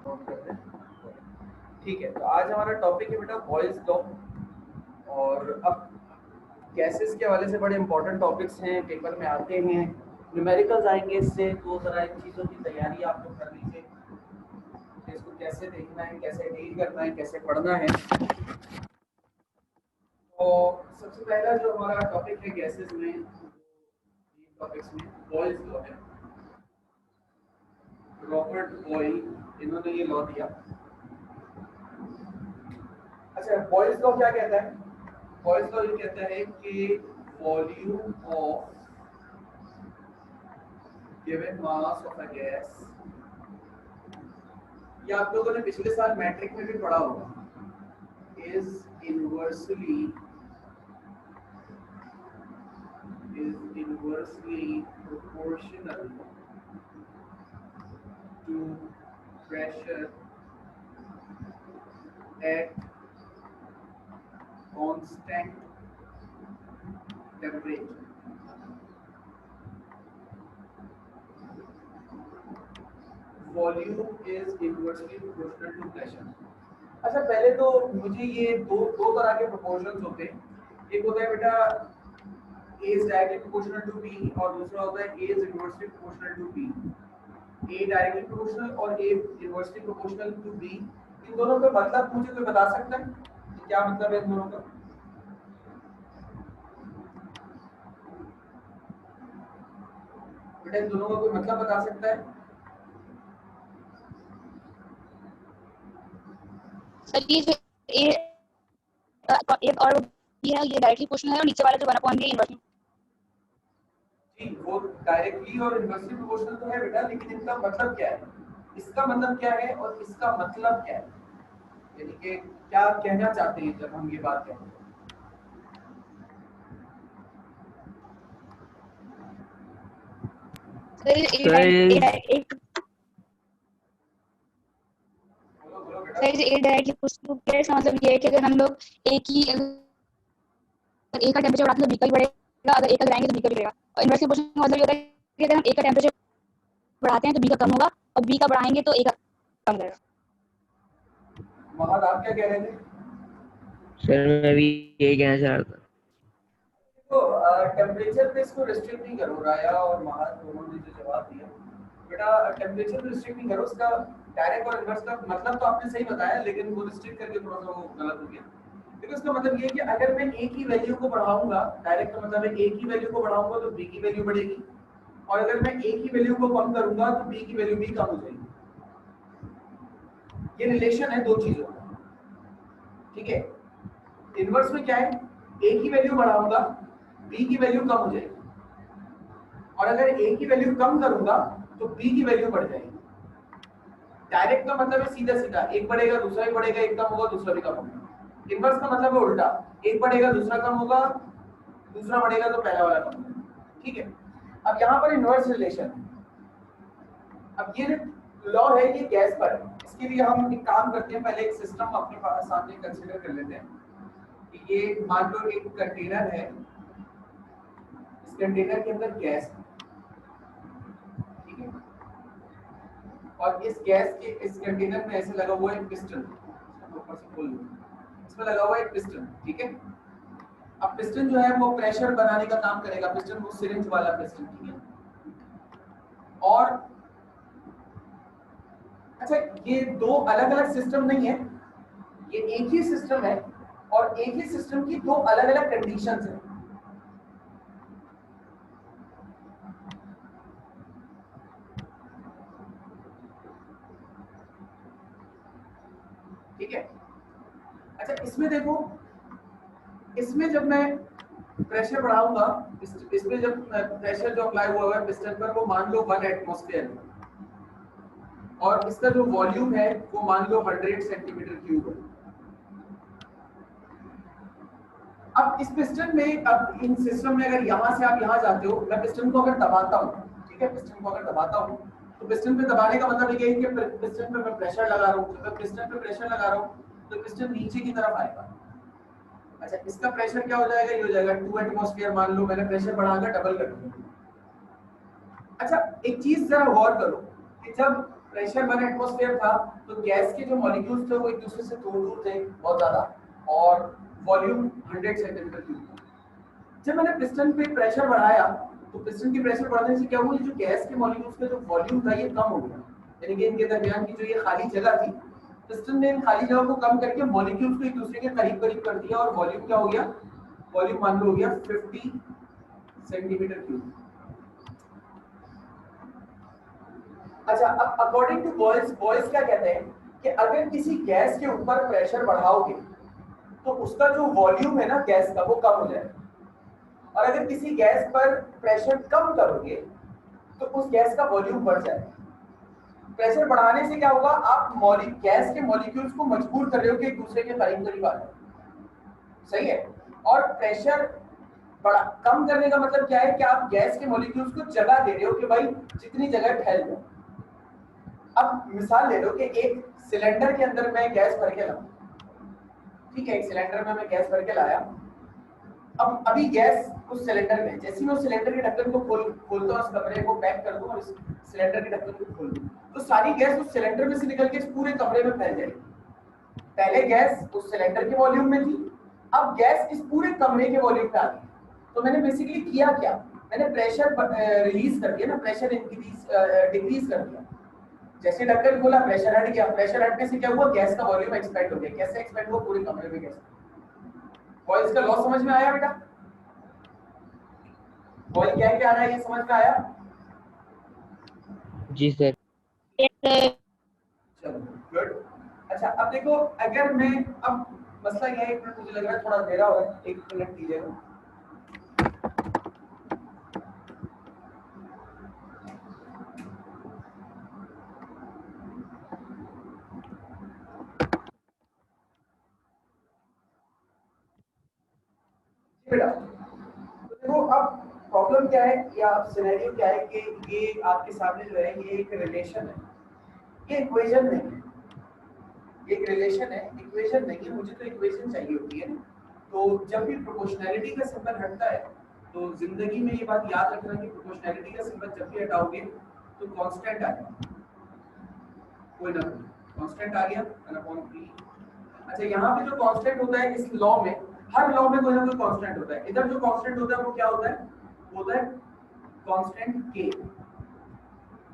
Note करते हैं। ठीक है, तो आज हमारा टॉपिक है बेटा बॉयज लॉ। और अब गैसेस के हवाले से बड़े इंपॉर्टेंट टॉपिक्स हैं, पेपर में आते हैं, न्यूमेरिकल्स आएंगे इससे, तो ज़रा इन चीज़ों की तैयारी आप लोग कर लीजिए कि इसको कैसे देखना है, कैसे डील करना है, कैसे पढ़ना है। तो सबसे पहला जो हमारा टॉपिक है गैसेस में, टॉपिक्स में बॉयज लॉ है। रॉबर्ट बॉयल इन्होंने ये लॉ दिया। अच्छा, बॉयज लॉ क्या कहता है? बॉयज लॉ ये कहता है कि volume of given mass of a gas, ये आप लोगों ने पिछले साल मैट्रिक में भी पढ़ा होगा, is inversely proportional to pressure at constant temperature. Volume is inversely proportional to pressure. अच्छा, पहले तो मुझे ये दो तरह के प्रोपोर्शंस होते हैं। एक होता है बेटा A is directly proportional to B और दूसरा होता है A is inversely proportional to B. A directly proportional और A inversely proportional to B, इन दोनों का मतलब मुझे कोई बता सकता है क्या मतलब है इन दोनों का? बेटा इन दोनों का कोई मतलब बता सकता है? सर ये जो A और B है ये डायरेक्टली प्रोपोर्शनल है और नीचे वाला जो 1/b इनवर्सली। जी, वो डायरेक्टली और इनवर्सली प्रोपोर्शनल तो है बेटा, लेकिन इनका मतलब क्या है? इसका मतलब क्या है और इसका मतलब क्या है? यानी कि क्या कहना चाहते हैं जब हम ये बात कहते हैं? सर A डायरेक्टली प्रोपोर्शनल है, इसका मतलब ये है कि अगर हम लोग A का टेम्परेचर बढ़ाते हैं तो B का भी बढ़ेगा, अगर A का गिराएंगे तो B का भी बढ़ेगा। और इनवर्सली प्रोपोर्शनल का मतलब ये होता है कि अगर हम A का टेम्परेचर बढ़ाते हैं तो B का कम होगा और B का बढ़ाएंगे तो A का कम होगा। महाद आप क्या कह रहे थे? सर मैं भी यही कहना चाह रहा था। तो टेम्परेचर पे इसको रिस्ट्रिक्ट नहीं करो, राया और महाद दोनों ने जो जवाब दिया बेटा, टेम्परेचर पे रिस्ट्रिक्ट नहीं करो, उसका डायरेक्ट और इनवर्स का मतलब तो आपने सही बताया, लेकिन वो रिस्ट्रिक्ट करके थोड़ा सा वो गलत हो गया। देखो इसका मतलब ये है कि अगर मैं A की वैल्यू को बढ़ाऊंगा, डायरेक्ट का मतलब है A की वैल्यू को बढ़ाऊंगा तो B की वैल्यू बढ़ेगी, और अगर मैं A की वैल्यू को कम करूंगा तो B की वैल्यू भी कम हो जाएगी। ये रिलेशन है दो चीजों का, ठीक है? इनवर्स में क्या है? A की वैल्यू बढ़ाऊंगा B की वैल्यू कम हो जाएगी, और अगर A की वैल्यू कम करूंगा तो B की वैल्यू बढ़ जाएगी। डायरेक्ट का मतलब है सीधा सीधा, एक बढ़ेगा दूसरा भी बढ़ेगा, एक कम होगा दूसरा भी कम होगा। इनवर्स का मतलब है उल्टा, एक बढ़ेगा दूसरा कम होगा, दूसरा बढ़ेगा तो पहला वाला कम होगा, ठीक है? अब यहाँ पर इनवर्स रिलेशन, अब ये लॉ है ये गैस पर है। इसके लिए हम एक काम करते हैं, पहले एक सिस्टम अपने सामने कंसीडर कर लेते हैं कि ये मान लो एक कंटेनर है, इस कंटेनर के अंदर गैस है, ठीक है? और इस गैस के इस कंटेनर में ऐसे लगा हुआ है पिस्टन, ऊपर से खोल लो, इसमें लगा हुआ है पिस्टन, ठीक है? अब पिस्टन जो है वो प्रेशर बनाने का काम करेगा, पिस्टन वो सिरिंज वाला पिस्टन, ठीक है? और अच्छा, ये दो अलग अलग सिस्टम नहीं है, ये एक ही सिस्टम है, और एक ही सिस्टम की दो अलग अलग कंडीशंस हैं। ठीक है? अच्छा, इसमें देखो, इसमें जब मैं प्रेशर बढ़ाऊंगा, इसमें जब प्रेशर जो अप्लाई हुआ है पिस्टन पर वो मान लो 1 एटमॉस्फेयर, और इसका जो वॉल्यूम है वो मान लो 100 सेंटीमीटर क्यूब है। अब इस पिस्टन में, अब इन सिस्टम में अगर यहाँ से आप यहाँ जाते हो, मैं पिस्टन को अगर दबाता हूँ, ठीक है, पिस्टन को अगर दबाता हूँ तो पिस्टन पे दबाने का मतलब ये है कि पिस्टन पे मैं प्रेशर लगा रहा हूँ, जब मैं पिस्टन पे प्रेशर लगा रहा हूँ तो पिस्टन नीचे की तरफ आएगा। अच्छा, इसका प्रेशर क्या हो जाएगा? ये हो जाएगा 2 एटमॉस्फेयर, मान लो मैंने प्रेशर बढ़ाकर डबल कर दिया। अच्छा, एक चीज जरा गौर करो कि जब प्रेशर 1 एटमॉस्फेयर था, तो गैस के जो मॉलिक्यूल्स थे वो एक दूसरे से दूर थे बहुत ज्यादा, और वॉल्यूम 100 सेंटीमीटर क्यूब था। जब मैंने पिस्टन पे प्रेशर बढ़ाया तो पिस्टन की प्रेशर बढ़ने से क्या हुआ, जो गैस के मॉलिक्यूल्स का जो वॉल्यूम था ये कम हो गया, यानी कि इनके दरमियान की जो ये खाली जगह थी, पिस्टन ने इन खाली जगह को कम करके मॉलिक्यूल्स को एक दूसरे के करीब करीब कर दिया, और वॉल्यूम क्या हो गया, वॉल्यूम मान लो हो गया 50 सेंटीमीटर क्यूब। अच्छा, अब अकॉर्डिंग टू बॉयज क्या कहते हैं कि अगर किसी गैस के ऊपर प्रेशर बढ़ाओगे तो उसका जो वॉल्यूम है ना गैस का वो कम हो जाएगा, और अगर किसी गैस पर प्रेशर कम करोगे तो उस गैस का वॉल्यूम बढ़ जाएगा। प्रेशर बढ़ाने से क्या होगा, आप गैस के मॉलिक्यूल्स को मजबूर कर रहे हो कि एक दूसरे के करीब करीब आ जाए, सही है। और प्रेशर कम करने का मतलब क्या है कि आप गैस के मॉलिक्यूल्स को जगह दे रहे हो कि भाई जितनी जगह फैल जाए। अब मिसाल ले लो कि एक सिलेंडर के अंदर मैं गैस भर के लाऊं, ठीक है, एक सिलेंडर में मैं गैस भर के लाया। अब अभी गैस उस सिलेंडर में, जैसे मैं उस सिलेंडर के ढक्कन को खोलता हूं, उस कमरे को पैक कर दूं और इस सिलेंडर के ढक्कन को खोल दूं, तो सारी गैस उस सिलेंडर में से निकल के इस पूरे कमरे में फैल जाएगी। पहले गैस उस सिलेंडर के वॉल्यूम में थी, अब गैस इस पूरे कमरे के वॉल्यूम पे आ गई। तो मैंने बेसिकली किया क्या, मैंने प्रेशर रिलीज कर दिया ना, प्रेशर डिक्रीज कर दिया। जैसे ढक्कन खोला प्रेशर हट गया, प्रेशर हटने से क्या हुआ, गैस का वॉल्यूम एक्सपेंड हो गया। कैसे एक्सपेंड हुआ, पूरे कमरे में गैस। बॉयज का लॉ समझ में आया बेटा, बॉयल क्या क्या आ रहा है ये समझ में आया? जी सर। चलो गुड। अच्छा अब देखो, अगर मैं, अब मसला यह है, एक मिनट मुझे लग रहा है थोड़ा अंधेरा हो रहा है, एक मिनट दीजिएगा। बेटा तो देखो, अब प्रॉब्लम क्या है या सिनेरियो क्या है कि ये आपके सामने जो है ये एक रिलेशन है, ये इक्वेशन नहीं है, ये एक रिलेशन है, इक्वेशन नहीं है। मुझे तो इक्वेशन चाहिए होती है। तो जब भी प्रोपोर्शनैलिटी का सिंबल हटता है तो जिंदगी में ये बात याद रखना कि प्रोपोर्शनैलिटी का सिंबल जब भी हटाओगे तो कांस्टेंट आएगा, कोई ना कोई कांस्टेंट आ गया 1/3। अच्छा, यहाँ पे जो कांस्टेंट होता है इस लॉ में, हर लॉ में कोई ना कोई कांस्टेंट होता है। इधर जो कांस्टेंट होता है वो क्या होता है, वो होता है कांस्टेंट के।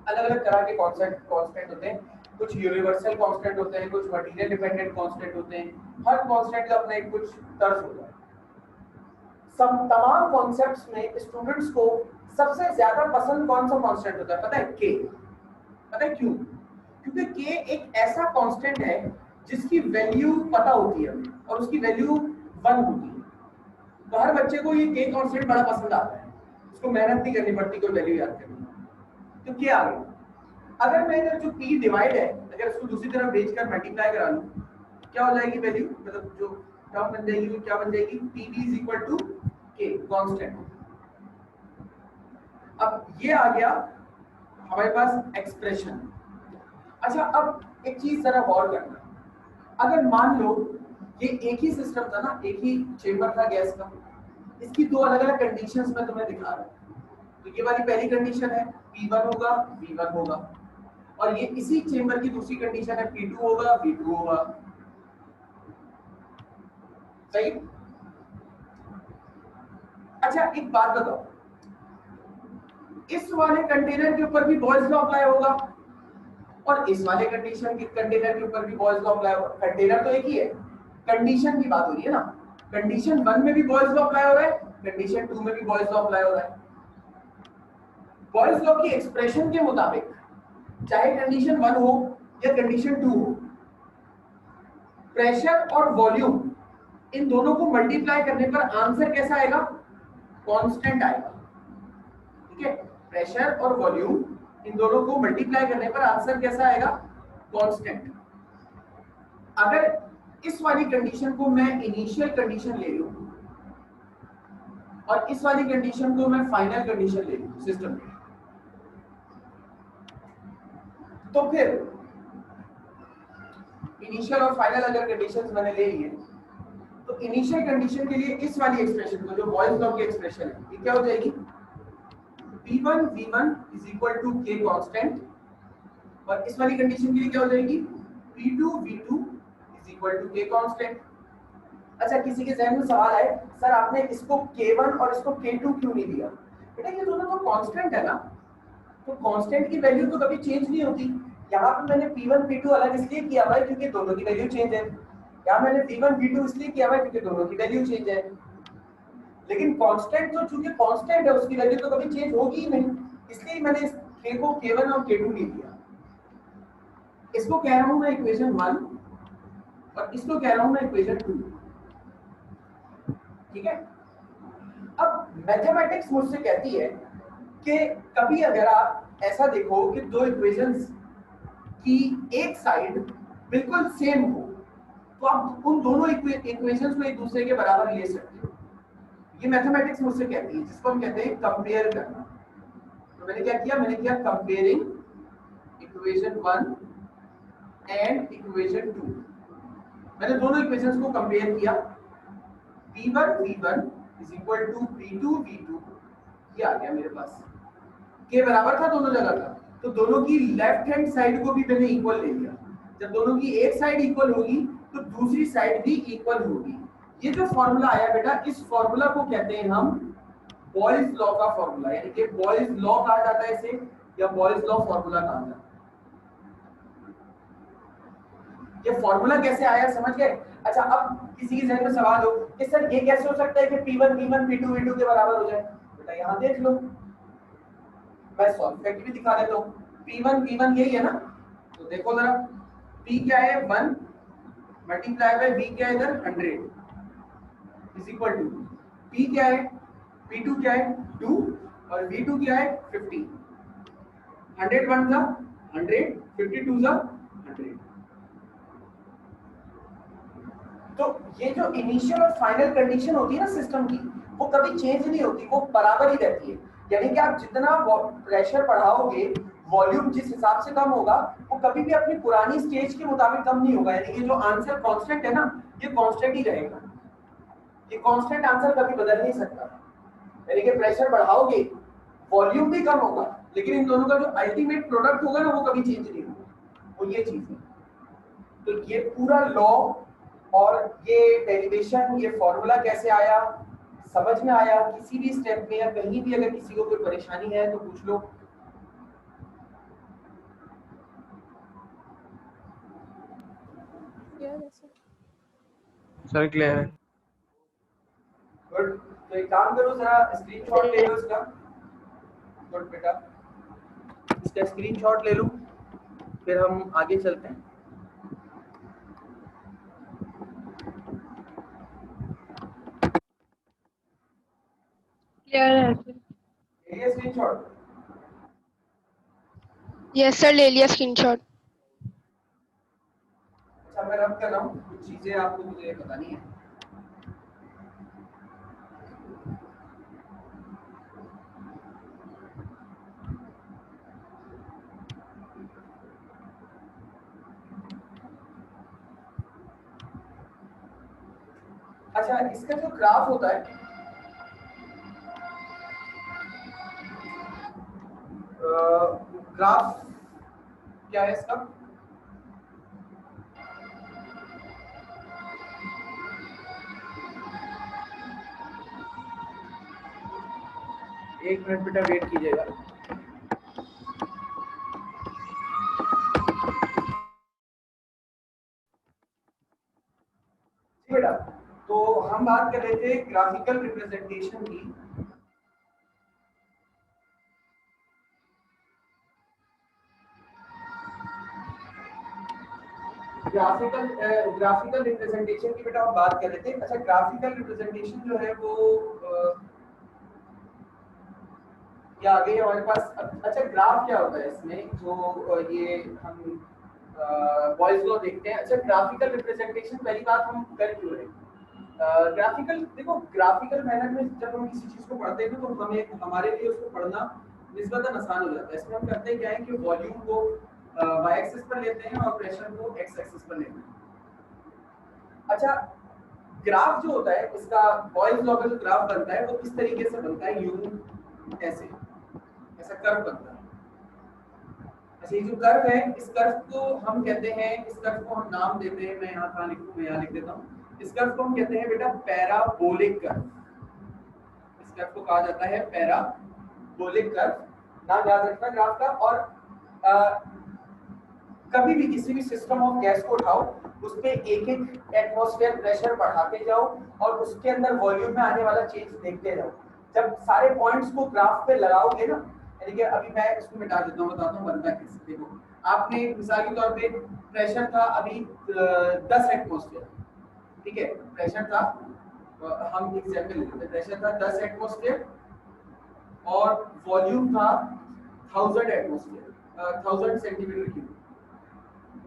अलग अलग तरह के कांस्टेंट होते हैं, कुछ यूनिवर्सल कांस्टेंट होते हैं, कुछ मटेरियल डिपेंडेंट कांस्टेंट होते हैं। हर कांस्टेंट का अपना एक कुछ तर्ज होता है। सब तमाम कॉन्सेप्ट्स में स्टूडेंट्स को सबसे ज्यादा पसंद कौन सा कांस्टेंट होता है पता है, के। पता है क्यों? क्योंकि के एक ऐसा कांस्टेंट है जिसकी वैल्यू पता होती है और उसकी वैल्यू 1 होती है। तो हर बच्चे को ये के कांस्टेंट बड़ा पसंद आता है, उसको मेहनत नहीं करनी पड़ती कोई वैल्यू याद करने। तो क्या आ गया, अगर मैं इधर जो p डिवाइड है अगर उसको दूसरी तरफ भेजकर मल्टीप्लाई करा लूं, क्या हो जाएगी वैल्यू, मतलब जो टर्म बन जाएगी वो क्या बन जाएगी, pv = k कांस्टेंट। अब ये आ गया हमारे पास एक्सप्रेशन। अच्छा, अब एक चीज जरा गौर करना, अगर मान लो ये एक ही सिस्टम था ना, एक ही चेंबर था गैस का, इसकी दो अलग अलग कंडीशंस मैं तुम्हें दिखा रहा हूं। तो ये वाली पहली कंडीशन है P1 होगा V1 होगा, और ये इसी चेंबर की दूसरी कंडीशन है P2 होगा V2 होगा, सही। अच्छा एक बात बताओ, इस वाले कंटेनर के ऊपर भी बॉयज लॉ अप्लाई होगा और इस वाले कंडीशन के कंटेनर के ऊपर भी बॉयज लॉ अप्लाई होगा। कंटेनर तो एक ही है, कंडीशन की बात हो रही है ना। कंडीशन 1 में भी बॉयज लॉ अप्लाई हो रहा है, कंडीशन 2 में भी बॉयज लॉ अप्लाई हो रहा है। बॉयज लॉ की एक्सप्रेशन के मुताबिक चाहे कंडीशन 1 हो या कंडीशन 2 हो, प्रेशर और वॉल्यूम इन दोनों को मल्टीप्लाई करने पर आंसर कैसा आएगा, कांस्टेंट आएगा। ठीक है, प्रेशर और वॉल्यूम इन दोनों को मल्टीप्लाई करने पर आंसर कैसा आएगा, कांस्टेंट। अगर इस वाली कंडीशन को मैं इनिशियल कंडीशन ले लूं और इस वाली कंडीशन को मैं फाइनल कंडीशन ले लूं सिस्टम में, तो फिर इनिशियल और फाइनल अगर कंडीशंस मैंने ले लिए तो इनिशियल कंडीशन के लिए इस वाली एक्सप्रेशन को, जो बॉयज लॉ की एक्सप्रेशन है, ये क्या हो जाएगी, P1 V1 = K कांस्टेंट और इस वाली कंडीशन के लिए क्या हो जाएगी, P2 V2 is equal to K constant. अच्छा, किसी के जहन में सवाल है, सर आपने इसको K1 और इसको K2 क्यों नहीं दिया? बेटा ये दोनों तो कांस्टेंट है ना, तो कांस्टेंट की वैल्यू तो कभी चेंज नहीं होती। यहाँ पे मैंने P1 P2 अलग इसलिए किया हुआ है क्योंकि दोनों की वैल्यू चेंज है। यहाँ मैंने V1 V2 इसलिए किया हुआ है क्योंकि दोनों की वैल्यू चेंज है। लेकिन कांस्टेंट तो चूंकि कांस्टेंट है उसकी वैल्यू तो कभी चेंज होगी ही नहीं, इसलिए मैंने इस K को K1 और K2 नहीं दिया। इसको कह रहा हूं मैं इक्वेशन 1 और इसको कह रहा हूं मैं इक्वेशन 2। ठीक है, अब मैथमेटिक्स मुझसे कहती है कि कभी अगर आप ऐसा देखो कि दो इक्वेशंस की एक साइड बिल्कुल सेम हो तो आप उन दोनों इक्वेशंस को एक दूसरे के बराबर ले सकते हो। ये मैथमेटिक्स मुझसे कहती है, जिसको हम कहते हैं कंपेयर करना। तो मैंने क्या किया, मैंने किया कंपेयरिंग इक्वेशन 1 एंड इक्वेशन 2। मैंने दोनों इक्वेशंस को कंपेयर किया, P1 V1 is equal to P2 V2, ये आ गया मेरे पास। K बराबर था दोनों जगह का, तो दोनों की लेफ्ट हैंड साइड को भी मैंने इक्वल ले लिया। जब दोनों की एक साइड इक्वल होगी तो दूसरी साइड भी इक्वल होगी। ये जो फॉर्मूला आया बेटा, इस फॉर्मूला को कहते हैं हम बॉयल्स लॉ का फॉर्मूला, यानी कि बॉयल्स लॉ कहा जाता है इसे, या बॉयल्स लॉ फॉर्मूला कहा जाता है। ये फॉर्मूला कैसे आया समझ गए? अच्छा, अब किसी के जहन में सवाल हो कि सर ये कैसे हो सकता है कि P1 V1 P2 V2 के बराबर हो जाए? बेटा यहाँ देख लो, मैं सॉल्व करके भी दिखा देता हूँ। P1 V1 यही है ना, तो देखो जरा, P क्या है 1 मल्टीप्लाई बाय V क्या है इधर 100 इज इक्वल टू P क्या है, P2 क्या है 2 और V2 क्या है 50। 100 1 जा 100, 52 जा 100। तो ये जो इनिशियल और फाइनल कंडीशन होती है ना सिस्टम की, वो कभी चेंज नहीं होती, वो बराबर ही रहती है। यानी कि आप जितना प्रेशर बढ़ाओगे, वॉल्यूम जिस हिसाब से कम होगा, वो कभी भी अपनी पुरानी स्टेज के मुताबिक कम नहीं होगा। यानी कि जो आंसर कांस्टेंट है ना, ये कांस्टेंट ही रहेगा। ये कांस्टेंट आंसर कभी बदल नहीं सकता। यानी कि प्रेशर बढ़ाओगे, वॉल्यूम भी कम होगा, लेकिन इन दोनों का जो अल्टीमेट प्रोडक्ट होगा ना, वो कभी चेंज नहीं होगा। वो ये चीज है। तो ये पूरा लॉ और ये डेरिवेशन, ये फॉर्मूला कैसे आया, समझ में आया? किसी भी स्टेप में या कहीं भी अगर किसी को कोई परेशानी है तो पूछ लो। सर क्लियर है। गुड, तो एक काम करो, जरा स्क्रीनशॉट ले लो इसका। गुड बेटा, इसका स्क्रीनशॉट ले लो, फिर हम आगे चलते हैं। क्लियर है सर? ये स्क्रीनशॉट यस सर, ले लिया स्क्रीनशॉट। अच्छा, मैं रब कर रहा हूँ, कुछ चीजें आपको मुझे बतानी है। अच्छा, इसका जो ग्राफ होता है, ग्राफ क्या है इसका? एक मिनट बेटा वेट कीजिएगा। बेटा, तो हम बात कर रहे थे ग्राफिकल रिप्रेजेंटेशन की। ग्राफिकल रिप्रेजेंटेशन की बेटा हम बात कर रहे थे। अच्छा, ग्राफिकल रिप्रेजेंटेशन जो है वो क्या आ गई हमारे पास? अच्छा, ग्राफ क्या होता है इसमें, जो ये हम वॉइस लॉ देखते हैं। अच्छा, ग्राफिकल रिप्रेजेंटेशन पहली बात हम कर क्यों रहे हैं? ग्राफिकल, देखो ग्राफिकल मैनर में जब हम किसी चीज को पढ़ते हैं तो हमें, हमारे लिए उसको पढ़ना निस्बतन आसान हो जाता है। इसमें हम करते हैं क्या है कि वॉल्यूम को वाई एक्सिस पर लेते हैं और प्रेशर को एक्स एक्सिस पर लेते हैं। अच्छा, ग्राफ जो होता है इसका, बॉयल्स लॉ का जो ग्राफ बनता है वो किस तरीके से बनता है? यूं ऐसे, ऐसा कर्व बनता है। अच्छा, ये जो कर्व है, इस कर्व को हम कहते हैं, इस कर्व को हम नाम देते हैं, मैं यहाँ कहाँ लिखूँ, मैं यहाँ लिख देता हूँ। इस कर्व को हम कहते हैं बेटा पैराबोलिक कर्व। इस कर्व को कहा जाता है पैराबोलिक कर्व। नाम याद रखना ग्राफ का। और कभी भी किसी भी सिस्टम ऑफ गैस को उठाओ, उस पे एक एक एटमॉस्फेयर प्रेशर बढ़ाते जाओ और उसके अंदर वॉल्यूम में आने वाला चेंज देखते जाओ। जब सारे पॉइंट्स को ग्राफ पे लगाओगे ना, यानी कि अभी मैं इसको मिटा देता हूँ, बताता हूँ बनता कैसे। देखो, आपने मिसाल के तौर पे प्रेशर था अभी 10 एटमॉस्फेयर, ठीक है, प्रेशर था, हम एग्जाम्पल लेते हैं, प्रेशर था 10 एटमॉस्फेयर और वॉल्यूम था 1000 एटमॉस्फेयर, 1000 सेंटीमीटर क्यूब।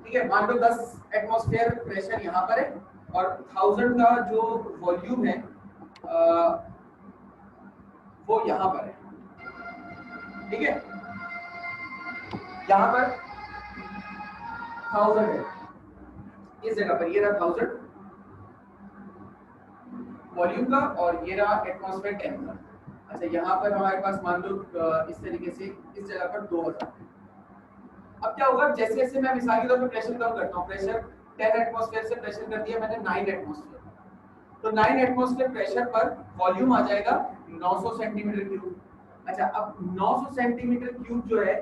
ठीक है, मान लो 10 एटमॉस्फेयर प्रेशर यहाँ पर है और 1000 का जो वॉल्यूम है वो यहाँ पर है। ठीक है, यहाँ पर 1000 है, इस जगह पर ये रहा 1000 वॉल्यूम का और ये रहा एटमॉस्फेयर 10 का। अच्छा, यहाँ पर हमारे पास मान लो इस तरीके से इस जगह पर 2000। अब क्या होगा, जैसे जैसे मैं मिसाल के तौर पे प्रेशर कम करता हूँ, प्रेशर 10 एटमॉस्फेयर से प्रेशर कर दिया मैंने 9 एटमॉस्फेयर, तो 9 एटमॉस्फेयर प्रेशर पर वॉल्यूम आ जाएगा 900 सेंटीमीटर क्यूब। अच्छा, अब 900 सेंटीमीटर क्यूब जो है,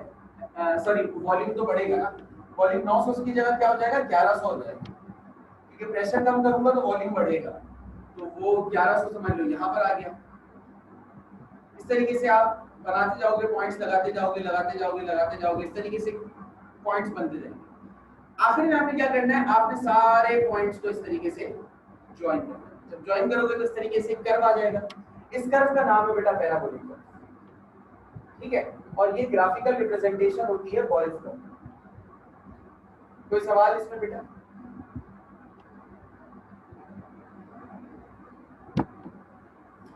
सॉरी वॉल्यूम तो बढ़ेगा ना, वॉल्यूम 900 की जगह क्या हो जाएगा, 1100 हो जाएगा, क्योंकि प्रेशर कम करूंगा तो वॉल्यूम बढ़ेगा, तो वो 1100 समझ लो यहाँ पर आ गया। इस तरीके से आप बनाते जाओगे, पॉइंट्स लगाते जाओगे, लगाते जाओगे, लगाते जाओगे, इस तरीके से पॉइंट्स बनते जाएंगे। आखिर में आपने क्या करना है, आपने सारे पॉइंट्स को इस तरीके से ज्वाइन करना है। जब ज्वाइन करोगे तो इस तरीके से कर्व आ जाएगा। इस कर्व का नाम है बेटा पैराबोलिक कर्व। ठीक है, और ये ग्राफिकल रिप्रेजेंटेशन होती है बॉयल्स कर्व। कोई सवाल इसमें बेटा?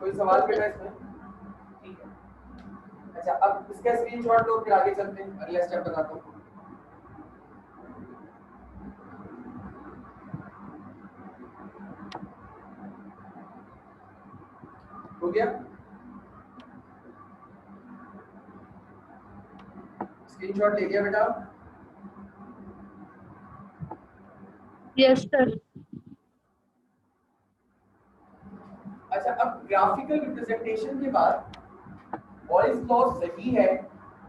कोई सवाल बेटा इसमें? ठीक है, अच्छा अब इसका स्क्रीनशॉट लो, फिर आगे चलते हैं, अगला स्टेप बताता हूँ। हो गया? स्क्रीनशॉट ले लिया बेटा? Yes, sir. अच्छा, अब ग्राफिकल रिप्रेजेंटेशन के बाद बॉयल्स लॉ सही है,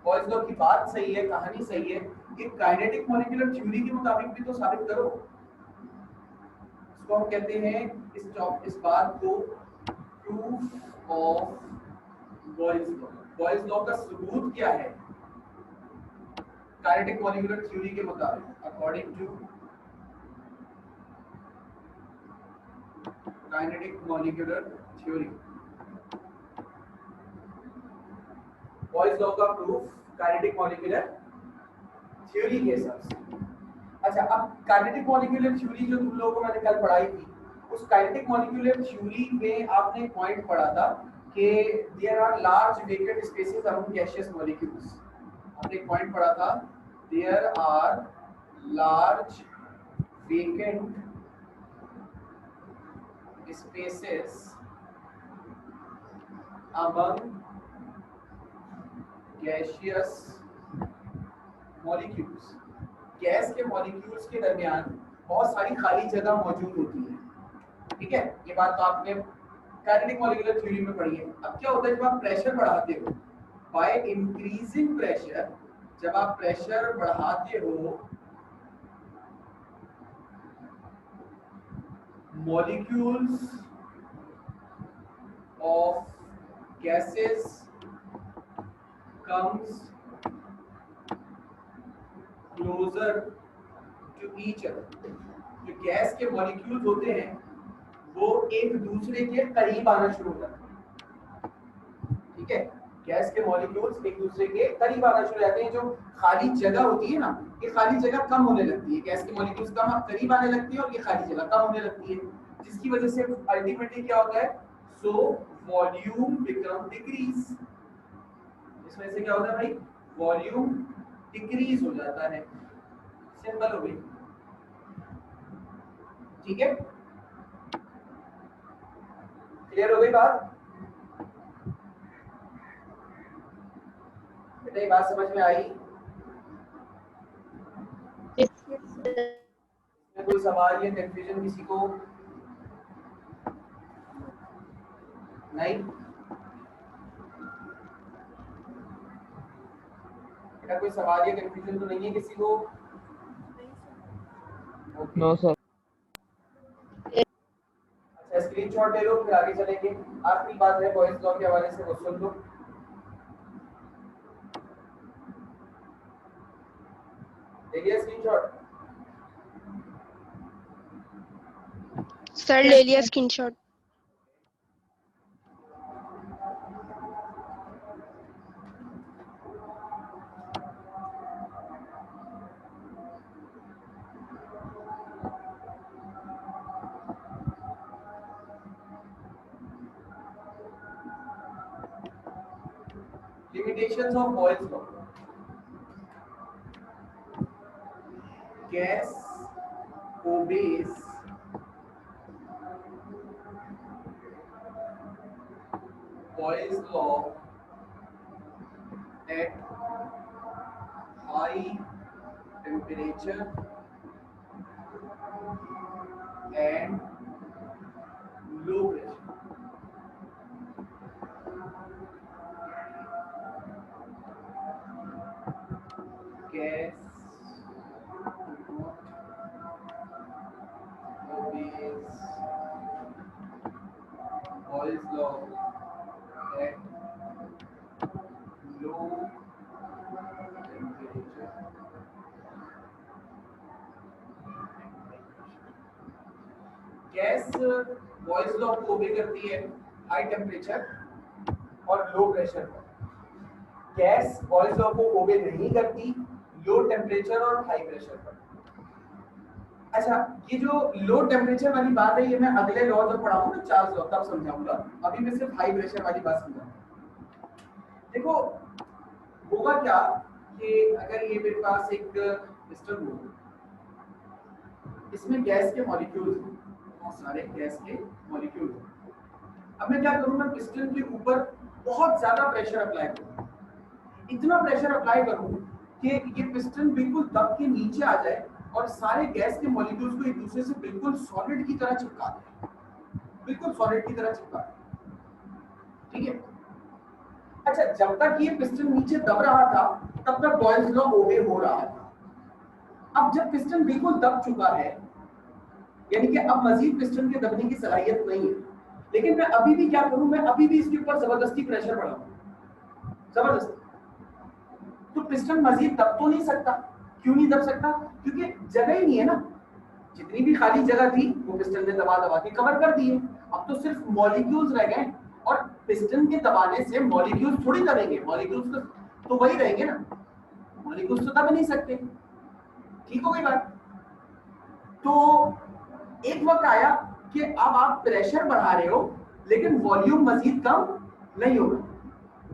बॉयल्स लॉ की बात सही है, कहानी सही है, ये काइनेटिक मॉलिक्यूलर थ्योरी के मुताबिक भी तो साबित करो। इसको हम कहते हैं, इस बात को proof of Boyle's law. Boyle's law का सबूत क्या है काइनेटिक मॉलिक्यूलर थ्योरी के मुताबिक? According to kinetic molecular theory, Boyle's law का प्रूफ काइनेटिक मॉलिक्यूलर थ्योरी के हिसाब से। अच्छा, अब काइनेटिक मॉलिक्यूलर थ्योरी जो तुम लोगों को मैंने कल पढ़ाई थी, उस काइनेटिक मॉलिक्यूलर थ्योरी में आपने पॉइंट पढ़ा था कि there are large vacant spaces among gaseous molecules. आपने एक पॉइंट पढ़ा था, there are large vacant spaces among gaseous molecules. Gas के मॉलिक्यूल्स के दरमियान बहुत सारी खाली जगह मौजूद होती है। ठीक है, ये बात तो आपने काइनेटिक मॉलिक्यूलर थ्योरी में पढ़ी है। अब क्या होता है, जब आप प्रेशर बढ़ाते हो, बाय इंक्रीजिंग प्रेशर, जब आप प्रेशर बढ़ाते हो, molecules of gases comes closer to each other। जो गैस के मॉलिक्यूल्स होते हैं वो एक दूसरे के करीब आना शुरू हो जाते हैं। ठीक है, गैस के मॉलिक्यूल्स एक दूसरे के करीब आना शुरू हो जाते हैं। जो खाली जगह होती है ना, ये खाली जगह कम होने लगती है, गैस के मॉलिक्यूल्स कम करीब आने लगती है और ये खाली जगह कम होने लगती है, जिसकी वजह से अल्टीमेटली क्या होता है, सो वॉल्यूम बिकम डिक्रीज। इसमें से क्या होता है भाई, वॉल्यूम डिक्रीज हो जाता है। सिंपल हो गई। ठीक है, क्लियर हो गई बात? बेटा ये बात समझ में आई? कोई सवाल या कंफ्यूजन किसी को? नहीं? बेटा कोई सवाल या कंफ्यूजन तो नहीं है किसी को? No sir. अच्छा स्क्रीनशॉट ले लो फिर आगे चलेंगे। आखिरी बात है बॉयज लॉ के हवाले से, वो सुन लो। ले लिया स्क्रीनशॉट? सर ले लिया screenshot. Limitations of Boyle's law. Gas obeys Boyle's law at high temperature and low pressure. Gas obeys Boyle's law at low temperature. Gas Boyle's law को ओबे करती है हाई टेम्परेचर और लो प्रेशर पर। Gas Boyle's law को ओबे नहीं करती लो टेम्परेचर और हाई प्रेशर पर। अच्छा ये जो लो टेम्परेचर वाली बात है ये मैं अगले लॉ जब पढ़ाऊंगा ना चार्ल्स लॉ तब समझाऊंगा, अभी मैं सिर्फ हाई प्रेशर वाली बात समझाऊंगा। देखो होगा क्या कि अगर ये मेरे पास एक पिस्टन हो, इसमें गैस के मॉलिक्यूल्स हैं, बहुत सारे गैस के मॉलिक्यूल्स हैं। अब मैं क्या करूंगा, पिस्टन के ऊपर बहुत ज्यादा प्रेशर अप्लाई करूंगा, इतना प्रेशर अप्लाई करूं कि ये पिस्टन बिल्कुल दब के नीचे आ जाए और सारे गैस के मॉलिक्यूल्स को एक दूसरे से बिल्कुल सॉलिड की तरह चिपका दे, बिल्कुल सॉलिड की तरह चिपका दे। ठीक है। अच्छा जब तक ये पिस्टन नीचे दब रहा था तब तक बॉयल्स लॉ ओबे हो रहा था। अब जब पिस्टन बिल्कुल दब चुका है, यानी कि अब मजीद पिस्टन के दबने की सलाहियत नहीं है, लेकिन मैं अभी भी क्या करूं, मैं अभी भी इसके ऊपर जबरदस्ती प्रेशर बढ़ाऊं, जबरदस्ती, तो पिस्टन मजीद दब तो नहीं सकता। क्यों नहीं दब सकता? क्योंकि जगह ही नहीं है ना, जितनी भी खाली जगह थी वो पिस्टन ने दबा दबा के कवर कर दी है। अब तो सिर्फ मॉलिक्यूल्स रह गए और पिस्टन के दबाने से मॉलिक्यूल्स थोड़ी दबेंगे, मॉलिक्यूल्स तो वही रहेंगे ना, मॉलिक्यूल्स तो दब नहीं सकते। ठीक हो गई बात? तो एक वक्त आया कि अब आप प्रेशर बढ़ा रहे हो लेकिन वॉल्यूम मजीद कम नहीं होगा।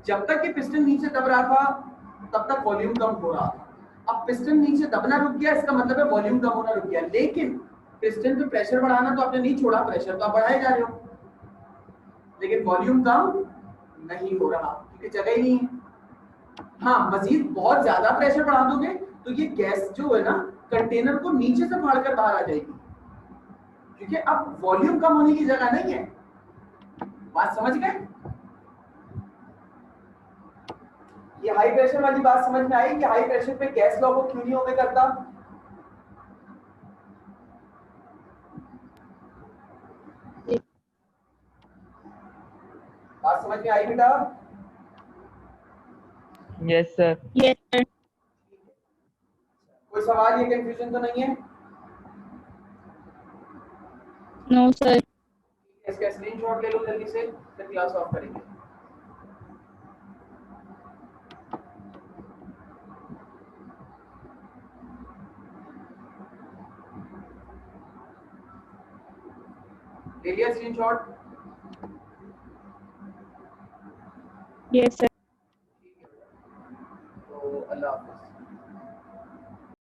जब तक कि पिस्टन नीचे दब रहा था तब तक वॉल्यूम कम हो रहा था। अब पिस्टन नीचे दबना रुक गया, इसका मतलब है वॉल्यूम कम होना रुक गया। लेकिन पिस्टन पे प्रेशर बढ़ाना तो आपने नहीं छोड़ा, प्रेशर तो आप बढ़ाए जा रहे हो, लेकिन वॉल्यूम कम नहीं हो रहा क्योंकि जगह ही नहीं है। हाँ मजीद बहुत ज्यादा प्रेशर बढ़ा दोगे तो ये गैस जो है ना कंटेनर को नीचे से फाड़कर बाहर आ जाएगी, क्योंकि अब वॉल्यूम कम होने की जगह नहीं है। बात समझ गए? ये हाई प्रेशर वाली बात समझ में आई कि हाई प्रेशर पे गैस लॉ को क्यों नहीं ओबे करता? बात समझ में आई बेटा? Yes sir. Yes sir. कोई सवाल या कंफ्यूजन तो नहीं है? No sir. इसका स्क्रीनशॉट ले लो जल्दी से, फिर क्लास ऑफ करेंगे। ले लिया स्क्रीनशॉट? Yes sir.